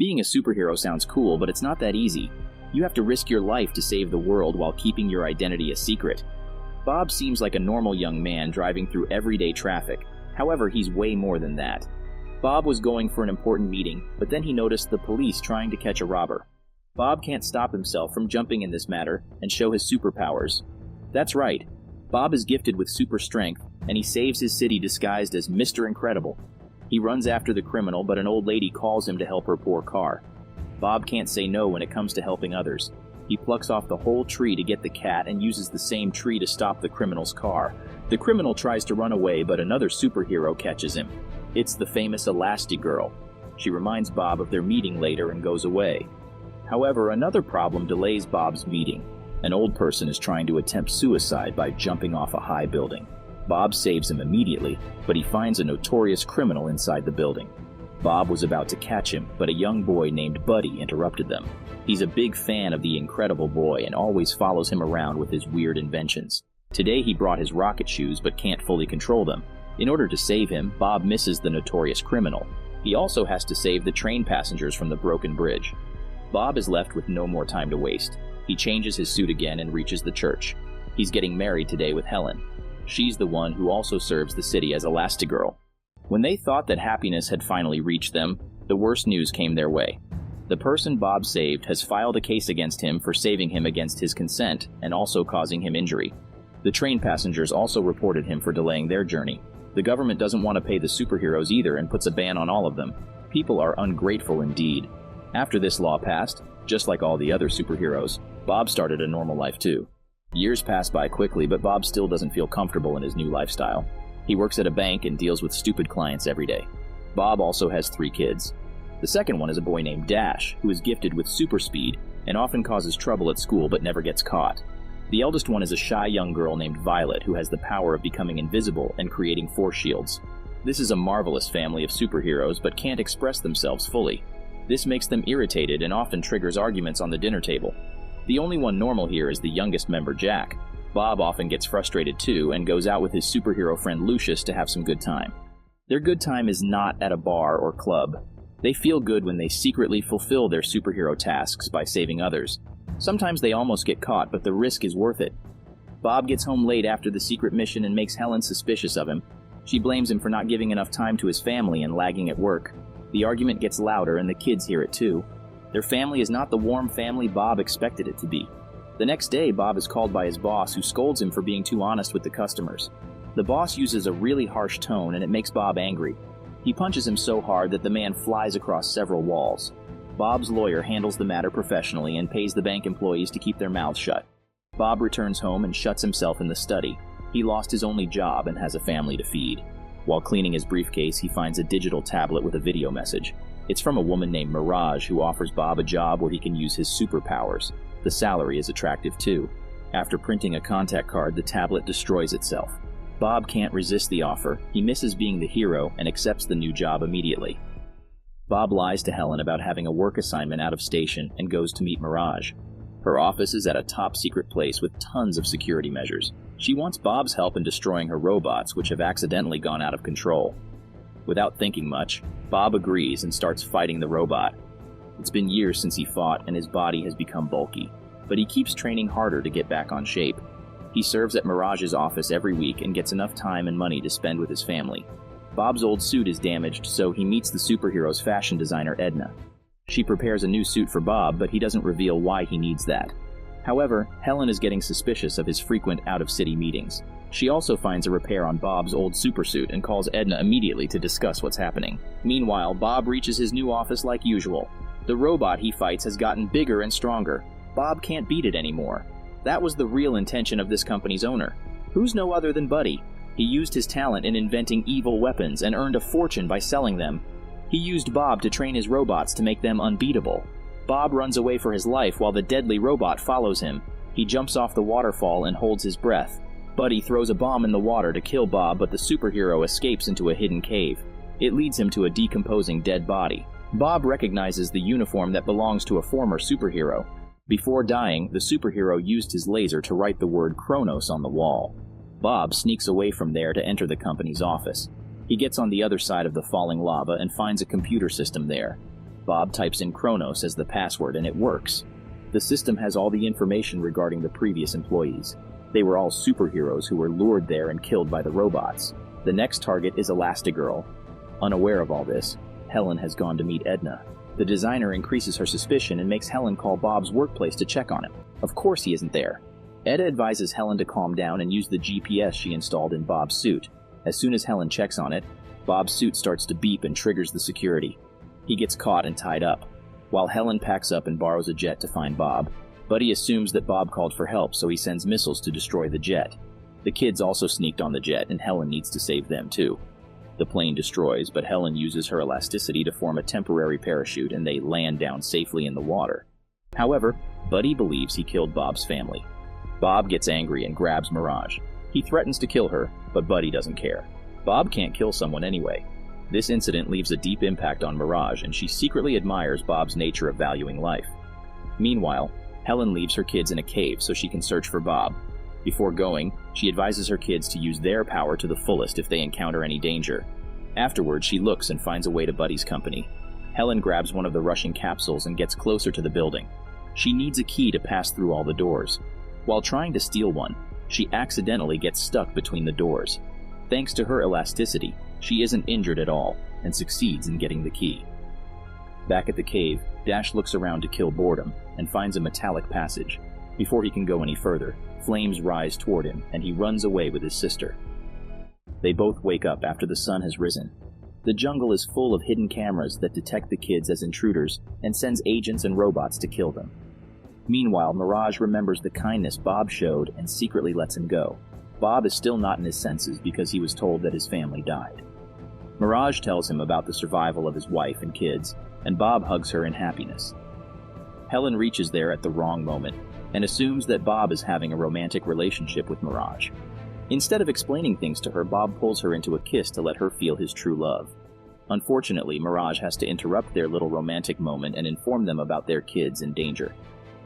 Being a superhero sounds cool, but it's not that easy. You have to risk your life to save the world while keeping your identity a secret. Bob seems like a normal young man driving through everyday traffic. However, he's way more than that. Bob was going for an important meeting, but then he noticed the police trying to catch a robber. Bob can't stop himself from jumping in this matter and show his superpowers. That's right, Bob is gifted with super strength, and he saves his city disguised as Mr. Incredible. He runs after the criminal, but an old lady calls him to help her poor car. Bob can't say no when it comes to helping others. He plucks off the whole tree to get the cat and uses the same tree to stop the criminal's car. The criminal tries to run away, but another superhero catches him. It's the famous Elastigirl. She reminds Bob of their meeting later and goes away. However, another problem delays Bob's meeting. An old person is trying to attempt suicide by jumping off a high building. Bob saves him immediately, but he finds a notorious criminal inside the building. Bob was about to catch him, but a young boy named Buddy interrupted them. He's a big fan of the Incredible Boy and always follows him around with his weird inventions. Today he brought his rocket shoes but can't fully control them. In order to save him, Bob misses the notorious criminal. He also has to save the train passengers from the broken bridge. Bob is left with no more time to waste. He changes his suit again and reaches the church. He's getting married today with Helen. She's the one who also serves the city as Elastigirl. When they thought that happiness had finally reached them, the worst news came their way. The person Bob saved has filed a case against him for saving him against his consent and also causing him injury. The train passengers also reported him for delaying their journey. The government doesn't want to pay the superheroes either and puts a ban on all of them. People are ungrateful indeed. After this law passed, just like all the other superheroes, Bob started a normal life too. Years pass by quickly, but Bob still doesn't feel comfortable in his new lifestyle. He works at a bank and deals with stupid clients every day. Bob also has 3 kids. The second one is a boy named Dash, who is gifted with super speed and often causes trouble at school but never gets caught. The eldest one is a shy young girl named Violet, who has the power of becoming invisible and creating force shields. This is a marvelous family of superheroes but can't express themselves fully. This makes them irritated and often triggers arguments on the dinner table. The only one normal here is the youngest member, Jack. Bob often gets frustrated too and goes out with his superhero friend Lucius to have some good time. Their good time is not at a bar or club. They feel good when they secretly fulfill their superhero tasks by saving others. Sometimes they almost get caught, but the risk is worth it. Bob gets home late after the secret mission and makes Helen suspicious of him. She blames him for not giving enough time to his family and lagging at work. The argument gets louder and the kids hear it too. Their family is not the warm family Bob expected it to be. The next day, Bob is called by his boss, who scolds him for being too honest with the customers. The boss uses a really harsh tone and it makes Bob angry. He punches him so hard that the man flies across several walls. Bob's lawyer handles the matter professionally and pays the bank employees to keep their mouths shut. Bob returns home and shuts himself in the study. He lost his only job and has a family to feed. While cleaning his briefcase, he finds a digital tablet with a video message. It's from a woman named Mirage, who offers Bob a job where he can use his superpowers. The salary is attractive too. After printing a contact card, the tablet destroys itself. Bob can't resist the offer. He misses being the hero and accepts the new job immediately. Bob lies to Helen about having a work assignment out of station and goes to meet Mirage. Her office is at a top-secret place with tons of security measures. She wants Bob's help in destroying her robots, which have accidentally gone out of control. Without thinking much, Bob agrees and starts fighting the robot. It's been years since he fought and his body has become bulky, but he keeps training harder to get back on shape. He serves at Mirage's office every week and gets enough time and money to spend with his family. Bob's old suit is damaged, so he meets the superhero's fashion designer, Edna. She prepares a new suit for Bob, but he doesn't reveal why he needs that. However, Helen is getting suspicious of his frequent out-of-city meetings. She also finds a repair on Bob's old supersuit and calls Edna immediately to discuss what's happening. Meanwhile, Bob reaches his new office like usual. The robot he fights has gotten bigger and stronger. Bob can't beat it anymore. That was the real intention of this company's owner. Who's no other than Buddy? He used his talent in inventing evil weapons and earned a fortune by selling them. He used Bob to train his robots to make them unbeatable. Bob runs away for his life while the deadly robot follows him. He jumps off the waterfall and holds his breath. Buddy throws a bomb in the water to kill Bob, but the superhero escapes into a hidden cave. It leads him to a decomposing dead body. Bob recognizes the uniform that belongs to a former superhero. Before dying, the superhero used his laser to write the word Kronos on the wall. Bob sneaks away from there to enter the company's office. He gets on the other side of the falling lava and finds a computer system there. Bob types in Kronos as the password and it works. The system has all the information regarding the previous employees. They were all superheroes who were lured there and killed by the robots. The next target is Elastigirl. Unaware of all this, Helen has gone to meet Edna. The designer increases her suspicion and makes Helen call Bob's workplace to check on him. Of course he isn't there. Edna advises Helen to calm down and use the GPS she installed in Bob's suit. As soon as Helen checks on it, Bob's suit starts to beep and triggers the security. He gets caught and tied up. While Helen packs up and borrows a jet to find Bob, Buddy assumes that Bob called for help, so he sends missiles to destroy the jet. The kids also sneaked on the jet, and Helen needs to save them too. The plane destroys, but Helen uses her elasticity to form a temporary parachute and they land down safely in the water. However, Buddy believes he killed Bob's family. Bob gets angry and grabs Mirage. He threatens to kill her, but Buddy doesn't care. Bob can't kill someone anyway. This incident leaves a deep impact on Mirage, and she secretly admires Bob's nature of valuing life. Meanwhile, Helen leaves her kids in a cave so she can search for Bob. Before going, she advises her kids to use their power to the fullest if they encounter any danger. Afterwards, she looks and finds a way to Buddy's company. Helen grabs one of the rushing capsules and gets closer to the building. She needs a key to pass through all the doors. While trying to steal one, she accidentally gets stuck between the doors. Thanks to her elasticity, she isn't injured at all and succeeds in getting the key. Back at the cave, Dash looks around to kill boredom and finds a metallic passage. Before he can go any further, flames rise toward him and he runs away with his sister. They both wake up after the sun has risen. The jungle is full of hidden cameras that detect the kids as intruders and sends agents and robots to kill them. Meanwhile, Mirage remembers the kindness Bob showed and secretly lets him go. Bob is still not in his senses because he was told that his family died. Mirage tells him about the survival of his wife and kids, and Bob hugs her in happiness. Helen reaches there at the wrong moment and assumes that Bob is having a romantic relationship with Mirage. Instead of explaining things to her, Bob pulls her into a kiss to let her feel his true love. Unfortunately, Mirage has to interrupt their little romantic moment and inform them about their kids in danger.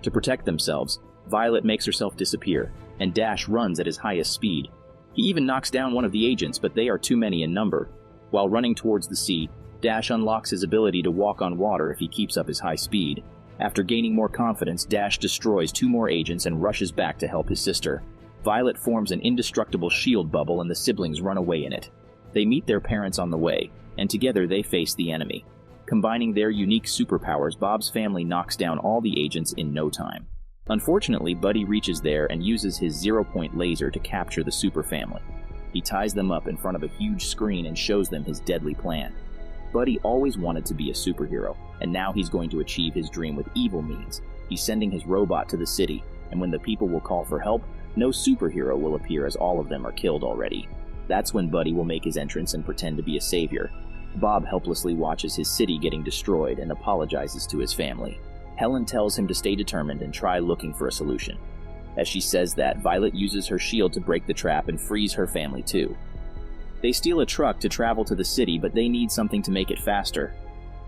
To protect themselves, Violet makes herself disappear, and Dash runs at his highest speed. He even knocks down one of the agents, but they are too many in number. While running towards the sea, Dash unlocks his ability to walk on water if he keeps up his high speed. After gaining more confidence, Dash destroys 2 more agents and rushes back to help his sister. Violet forms an indestructible shield bubble and the siblings run away in it. They meet their parents on the way, and together they face the enemy. Combining their unique superpowers, Bob's family knocks down all the agents in no time. Unfortunately, Buddy reaches there and uses his 0-point laser to capture the super family. He ties them up in front of a huge screen and shows them his deadly plan. Buddy always wanted to be a superhero, and now he's going to achieve his dream with evil means. He's sending his robot to the city, and when the people will call for help, no superhero will appear as all of them are killed already. That's when Buddy will make his entrance and pretend to be a savior. Bob helplessly watches his city getting destroyed and apologizes to his family. Helen tells him to stay determined and try looking for a solution. As she says that, Violet uses her shield to break the trap and frees her family too. They steal a truck to travel to the city, but they need something to make it faster.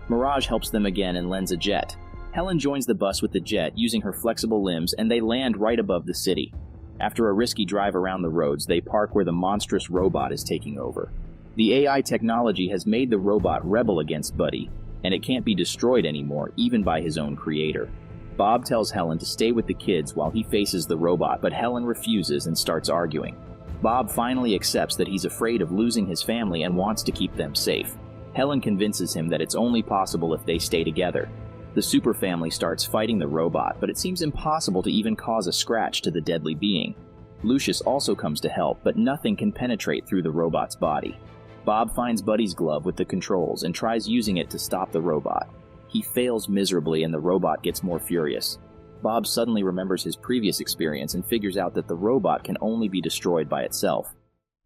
Mirage helps them again and lends a jet. Helen joins the bus with the jet, using her flexible limbs, and they land right above the city. After a risky drive around the roads, they park where the monstrous robot is taking over. The AI technology has made the robot rebel against Buddy, and it can't be destroyed anymore, even by his own creator. Bob tells Helen to stay with the kids while he faces the robot, but Helen refuses and starts arguing. Bob finally accepts that he's afraid of losing his family and wants to keep them safe. Helen convinces him that it's only possible if they stay together. The super family starts fighting the robot, but it seems impossible to even cause a scratch to the deadly being. Lucius also comes to help, but nothing can penetrate through the robot's body. Bob finds Buddy's glove with the controls and tries using it to stop the robot. He fails miserably and the robot gets more furious. Bob suddenly remembers his previous experience and figures out that the robot can only be destroyed by itself.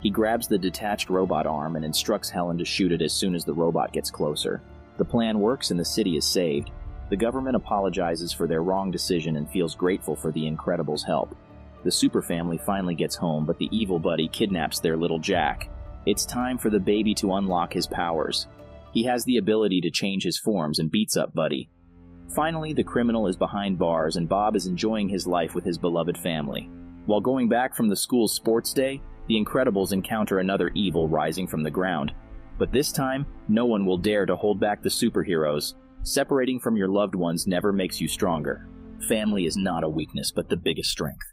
He grabs the detached robot arm and instructs Helen to shoot it as soon as the robot gets closer. The plan works and the city is saved. The government apologizes for their wrong decision and feels grateful for the Incredibles' help. The super family finally gets home, but the evil Buddy kidnaps their little Jack. It's time for the baby to unlock his powers. He has the ability to change his forms and beats up Buddy. Finally, the criminal is behind bars and Bob is enjoying his life with his beloved family. While going back from the school's sports day, the Incredibles encounter another evil rising from the ground. But this time, no one will dare to hold back the superheroes. Separating from your loved ones never makes you stronger. Family is not a weakness, but the biggest strength.